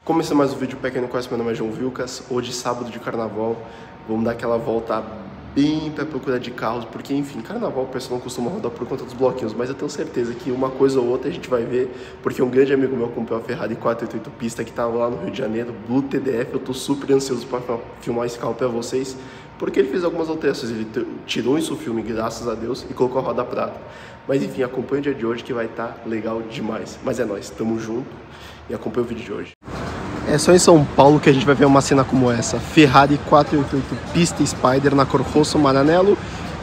Começando mais um vídeo, para quem não conhece, meu nome é João Vilcas. Hoje, sábado de carnaval, vamos dar aquela volta bem para procurar de carros, porque enfim, carnaval o pessoal não costuma rodar por conta dos bloquinhos, mas eu tenho certeza que uma coisa ou outra a gente vai ver, porque um grande amigo meu comprou a Ferrari 488 pista que estava lá no Rio de Janeiro, Blue TDF. Eu tô super ansioso para filmar esse carro para vocês, porque ele fez algumas alterações, ele tirou isso do filme, graças a Deus, e colocou a roda prata. Mas enfim, acompanha o dia de hoje que vai estar legal demais. Mas é nóis, tamo junto e acompanha o vídeo de hoje. É só em São Paulo que a gente vai ver uma cena como essa. Ferrari 488 pista Spider na cor rosso amarelo.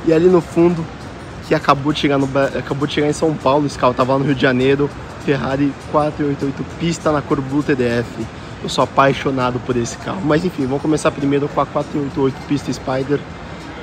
E ali no fundo, que acabou de chegar em São Paulo, esse carro tava lá no Rio de Janeiro, Ferrari 488 pista na cor Blue TDF. Eu sou apaixonado por esse carro. Mas enfim, vamos começar primeiro com a 488 pista Spider.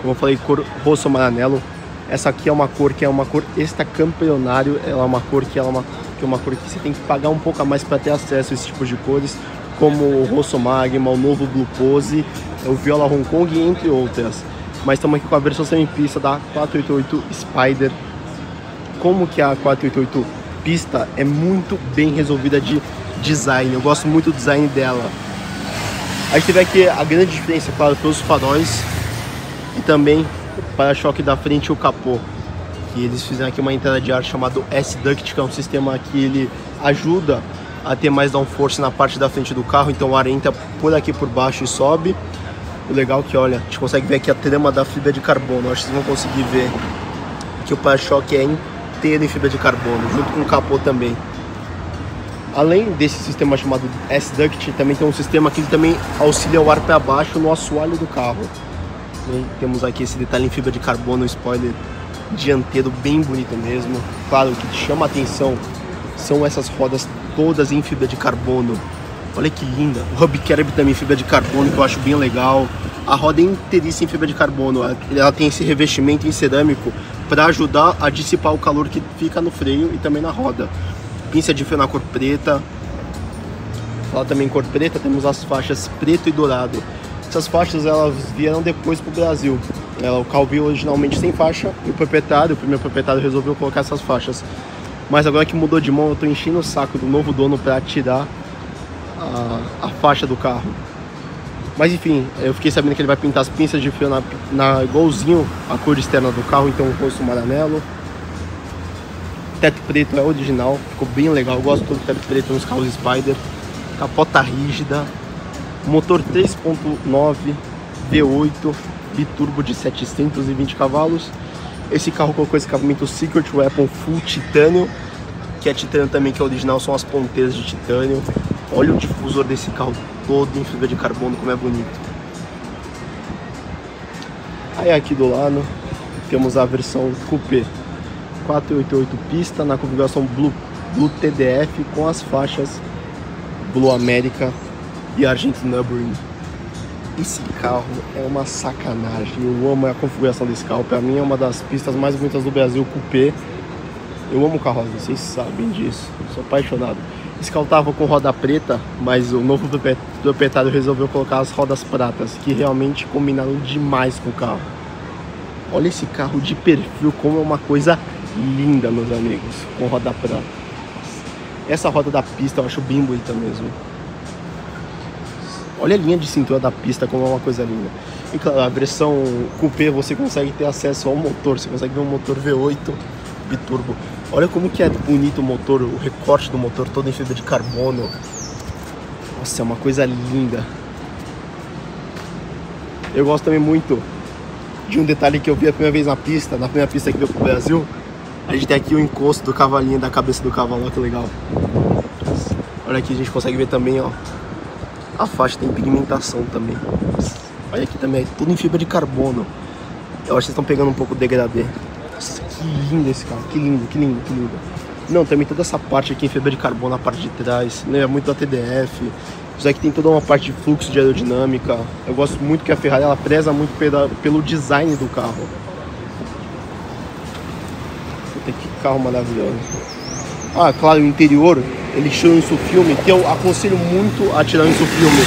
Como eu falei, cor rosso amarelo. Essa aqui é uma cor extra campeonário. Ela é uma cor que você tem que pagar um pouco a mais para ter acesso a esse tipo de cores, como o Rosso Magma, o novo Blue Pose, o Viola Hong Kong, entre outras. Mas estamos aqui com a versão semi-pista da 488 Spider. Como que a 488 pista é muito bem resolvida de design, eu gosto muito do design dela. A gente teve aqui a grande diferença, claro, pelos faróis e também o para-choque da frente e o capô. Que eles fizeram aqui uma entrada de ar chamado S-Duct, que é um sistema que ele ajuda a ter mais downforce na parte da frente do carro, então o ar entra por aqui por baixo e sobe. O legal é que, olha, a gente consegue ver aqui a trama da fibra de carbono. Acho que vocês vão conseguir ver que o para-choque é inteiro em fibra de carbono, junto com o capô também. Além desse sistema chamado S-Duct, também tem um sistema que também auxilia o ar para baixo no assoalho do carro. E temos aqui esse detalhe em fibra de carbono, spoiler dianteiro bem bonito mesmo. Claro, o que chama a atenção são essas rodas todas em fibra de carbono. Olha que linda. O hub curb também em fibra de carbono, que eu acho bem legal. A roda é inteiriça em fibra de carbono. Ela tem esse revestimento em cerâmico para ajudar a dissipar o calor que fica no freio e também na roda. Pinça de freio na cor preta. Lá também em cor preta temos as faixas preto e dourado. Essas faixas elas vieram depois para o Brasil. O carro veio originalmente sem faixa e o primeiro proprietário resolveu colocar essas faixas. Mas agora que mudou de mão, eu estou enchendo o saco do novo dono para tirar a faixa do carro. Mas enfim, eu fiquei sabendo que ele vai pintar as pinças de freio igualzinho a cor externa do carro, então o rosto amarelo. Teto preto é original, ficou bem legal, eu gosto do teto preto nos carros Spider. Capota rígida. Motor 3.9 V8 biturbo de 720 cavalos. Esse carro colocou esse acabamento Secret Weapon Full Titânio, que é titânio também, que é original, são as ponteiras de titânio. Olha o difusor desse carro todo em fibra de carbono, como é bonito. Aí aqui do lado temos a versão Coupé 488 pista na configuração Blue TDF com as faixas Blue America e Argent Nürburgring. Esse carro é uma sacanagem, eu amo a configuração desse carro, pra mim é uma das pistas mais bonitas do Brasil, Coupé. Eu amo carro, vocês sabem disso, eu sou apaixonado. Esse carro tava com roda preta, mas o novo proprietário resolveu colocar as rodas pratas, que realmente combinaram demais com o carro. Olha esse carro de perfil, como é uma coisa linda, meus amigos, com roda prata. Essa roda da pista eu acho bem bonita mesmo. Olha a linha de cintura da pista, como é uma coisa linda. E claro, a versão Coupé você consegue ter acesso ao motor. Você consegue ver um motor V8 biturbo. Olha como que é bonito o motor, o recorte do motor todo em fibra de carbono. Nossa, é uma coisa linda. Eu gosto também muito de um detalhe que eu vi a primeira vez na primeira pista que veio pro Brasil. A gente tem aqui o encosto do cavalinho, da cabeça do cavalo, olha que legal. Olha aqui, a gente consegue ver também, ó. A faixa tem pigmentação também. Olha aqui também, é tudo em fibra de carbono. Eu acho que vocês estão pegando um pouco o degradê. Nossa, que lindo esse carro, que lindo, que lindo, que lindo. Não, também toda essa parte aqui em fibra de carbono na parte de trás. Lembra muito da TDF. Isso aqui tem toda uma parte de fluxo de aerodinâmica. Eu gosto muito que a Ferrari ela preza muito pelo design do carro. Puta, que carro maravilhoso. Ah, claro, o interior, eles tiram isso filme, que eu aconselho muito a tirar isso filme.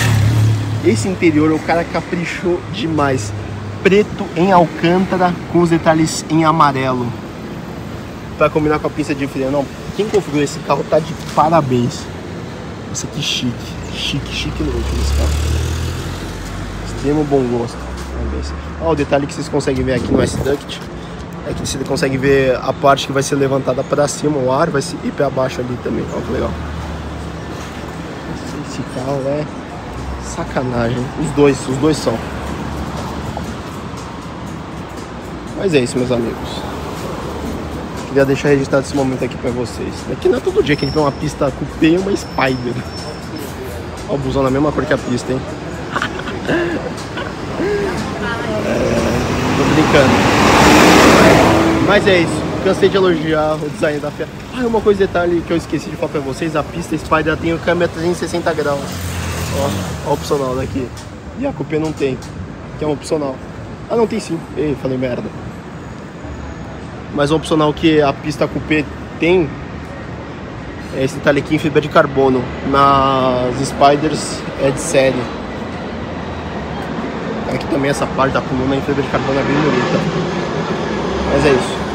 Esse interior, o cara caprichou demais. Preto em alcântara com os detalhes em amarelo. Pra combinar com a pista de freio. Não, quem configurou esse carro tá de parabéns. Nossa, que chique, Chique no último esse carro. Extremo bom gosto. Vamos ver se... Ó, o detalhe que vocês conseguem ver aqui no S-Duct é que você consegue ver a parte que vai ser levantada para cima, o ar vai se ir para baixo ali também. Ó, que legal. Esse carro é sacanagem. Os dois são. Mas é isso, meus amigos. Queria deixar registrado esse momento aqui pra vocês. Aqui não é todo dia que a gente vê uma pista coupé e uma Spider. Ó, o busão na mesma cor que a pista, hein? Tô brincando. Mas é isso. Cansei de elogiar o design da Fiat. Ah, uma coisa, detalhe que eu esqueci de falar pra vocês. A pista Spider tem o câmera 360 graus. Ó, opcional daqui. E a coupé não tem, que é um opcional. Ah, não tem sim. Ei, falei merda. Mas o opcional que a pista coupé tem é esse detalhe aqui em fibra de carbono. Nas Spiders é de série. Aqui também essa parte da coluna em fibra de carbono é bem bonita. Mas é isso.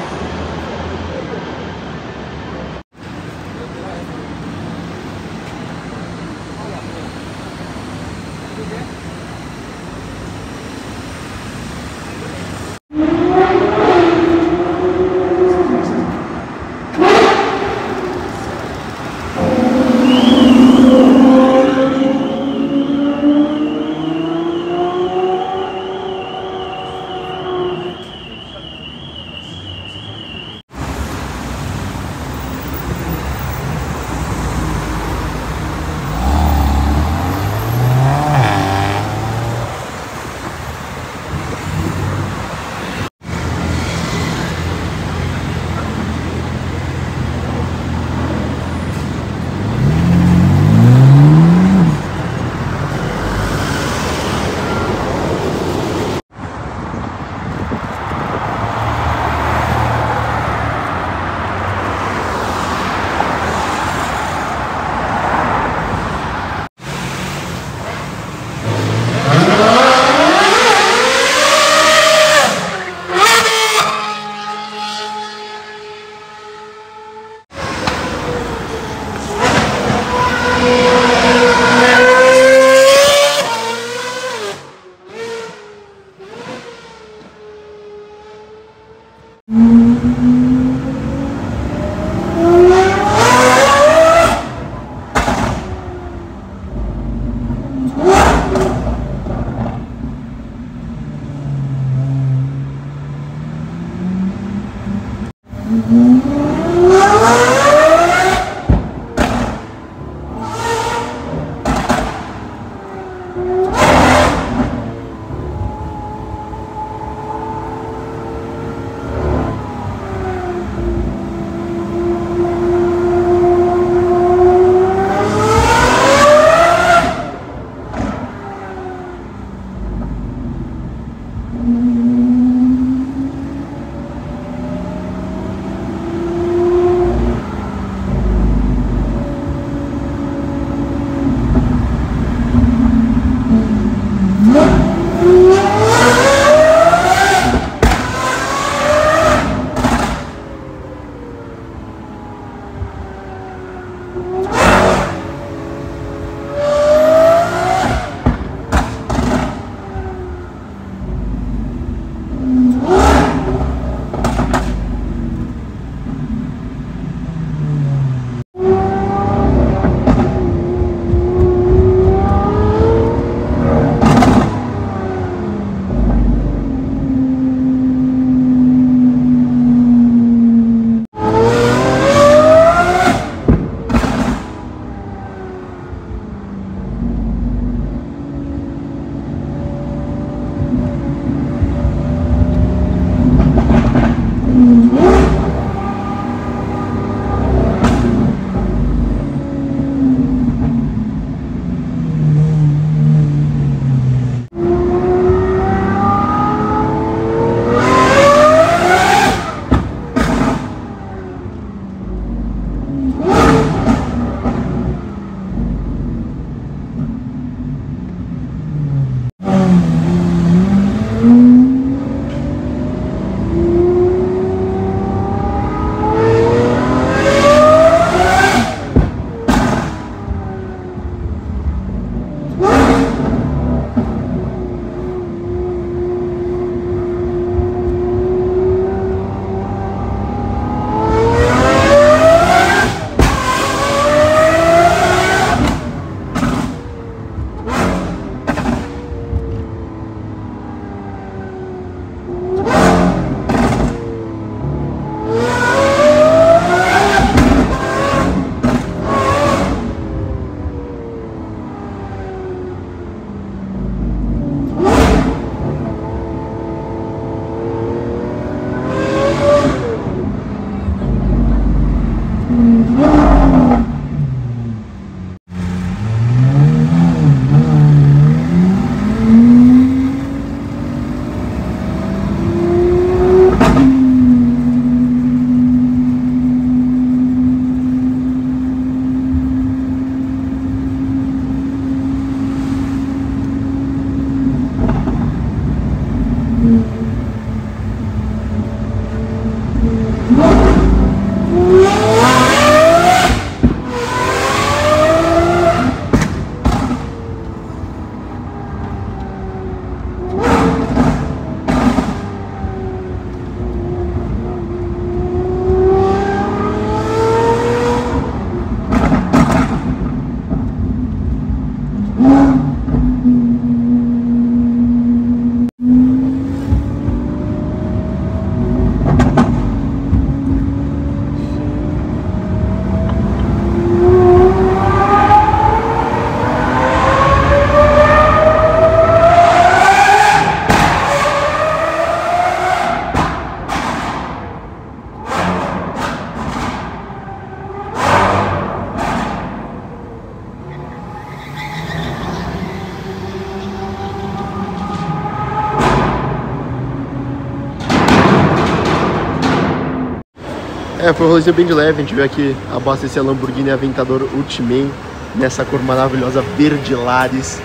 Foi um rolezinho bem de leve, a gente veio aqui abastecer a Lamborghini Aventador Ultimate nessa cor maravilhosa, verde Lares,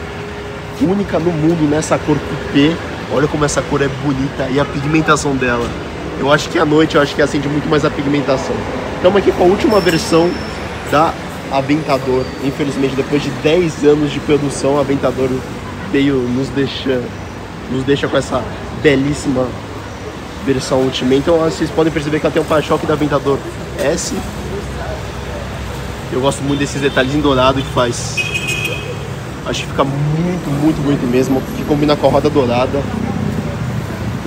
única no mundo nessa cor coupé. Olha como essa cor é bonita e a pigmentação dela. Eu acho que à noite, acende muito mais a pigmentação. Estamos aqui com a última versão da Aventador. Infelizmente, depois de 10 anos de produção, a Aventador veio nos deixa com essa belíssima versão Ultimate. Então vocês podem perceber que ela tem um para-choque da Aventador S. Eu gosto muito desses detalhes em dourado que faz. Acho que fica muito mesmo. Que combina com a roda dourada.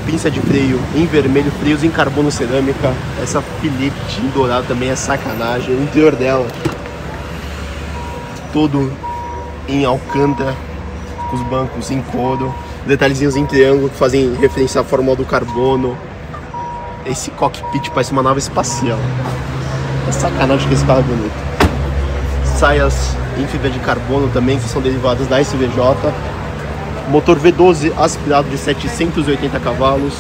Pinça de freio em vermelho, freios em carbono cerâmica. Essa filete em dourado também é sacanagem. O interior dela todo em alcântara, com os bancos em couro. Detalhezinhos em triângulo que fazem referência à fórmula do carbono. Esse cockpit parece uma nave espacial. É sacanagem que esse carro é bonito. Saias em fibra de carbono também, que são derivadas da SVJ. Motor V12 aspirado de 780 cavalos.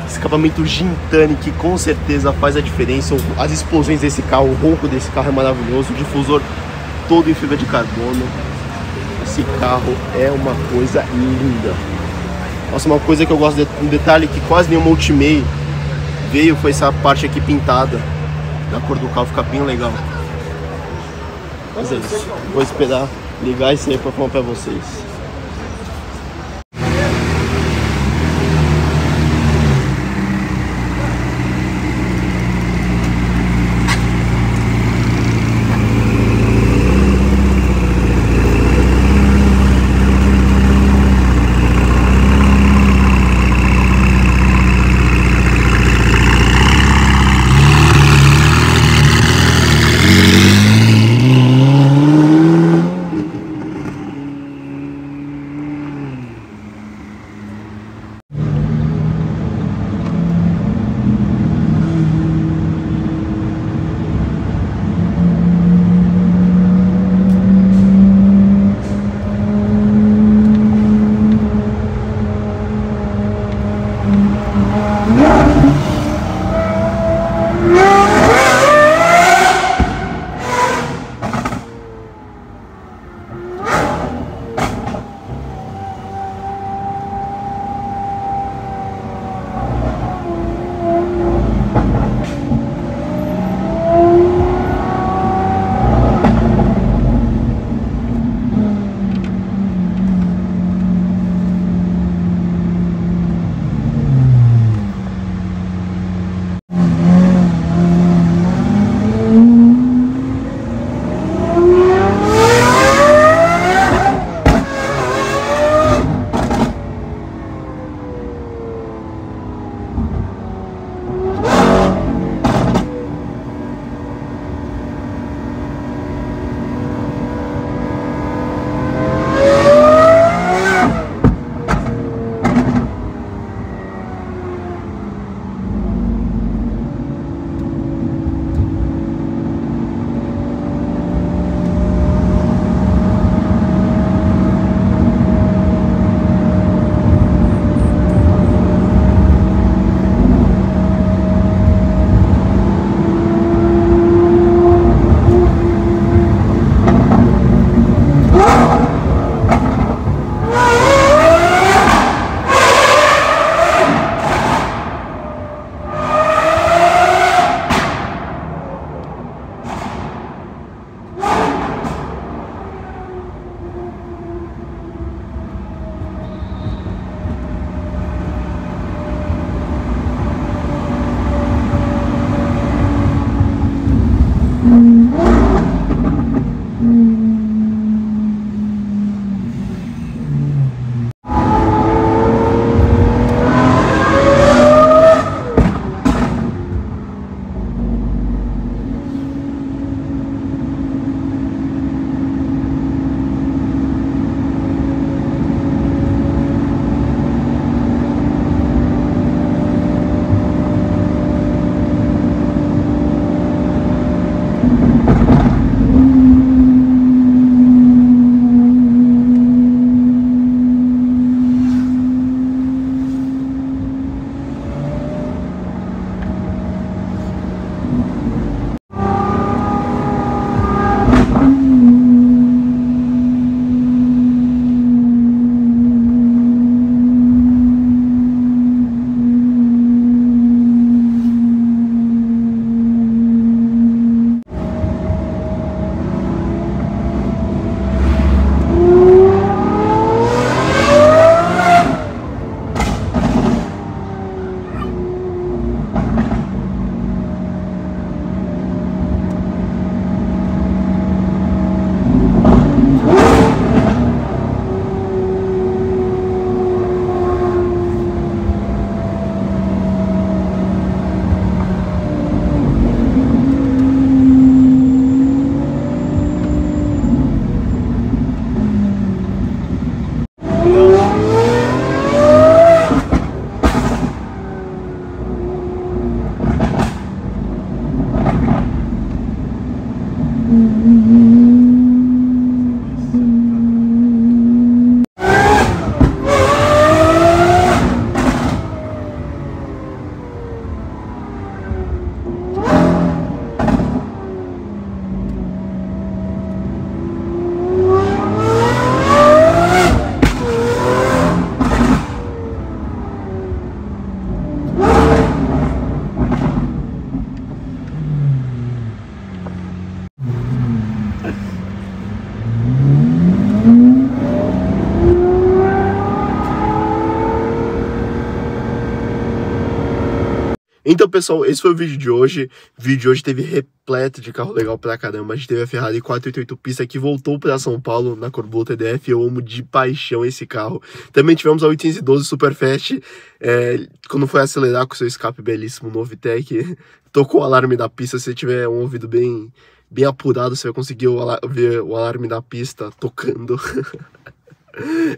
Escapamento Gintani, que com certeza faz a diferença. As explosões desse carro, o ronco desse carro é maravilhoso. O difusor todo em fibra de carbono. Esse carro é uma coisa linda. Nossa, uma coisa que eu gosto, um detalhe que quase nenhuma Ultimate veio, foi essa parte aqui pintada. Da cor do carro, fica bem legal. Mas é isso. Vou esperar ligar isso aí pra falar pra vocês. Então, pessoal, esse foi o vídeo de hoje. O vídeo de hoje teve repleto de carro legal pra caramba. A gente teve a Ferrari 488 pista que voltou pra São Paulo na cor Blue TDF. Eu amo de paixão esse carro. Também tivemos a 812 Superfast. Quando foi acelerar com seu escape belíssimo Novitec, tocou o alarme da pista. Se você tiver um ouvido bem apurado, você vai conseguir ver o alarme da pista tocando.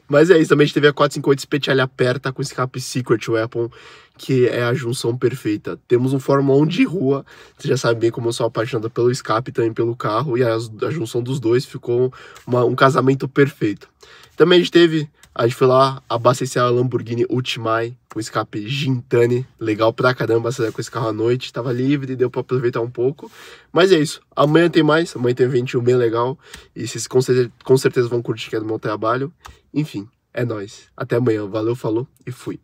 Mas é isso, também a gente teve a 458 Speciale aperta com escape Secret Weapon, que é a junção perfeita. Temos um Fórmula 1 de rua, você já sabe bem como eu sou apaixonado pelo escape e também pelo carro, e a junção dos dois ficou um casamento perfeito. Também a gente foi lá abastecer a Lamborghini Ultimae com escape Gintane, legal pra caramba, sair com esse carro à noite, tava livre, deu pra aproveitar um pouco. Mas é isso, amanhã tem mais, amanhã tem um eventinho bem legal, e vocês com certeza vão curtir que é do meu trabalho. Enfim, é nóis. Até amanhã, valeu, falou e fui.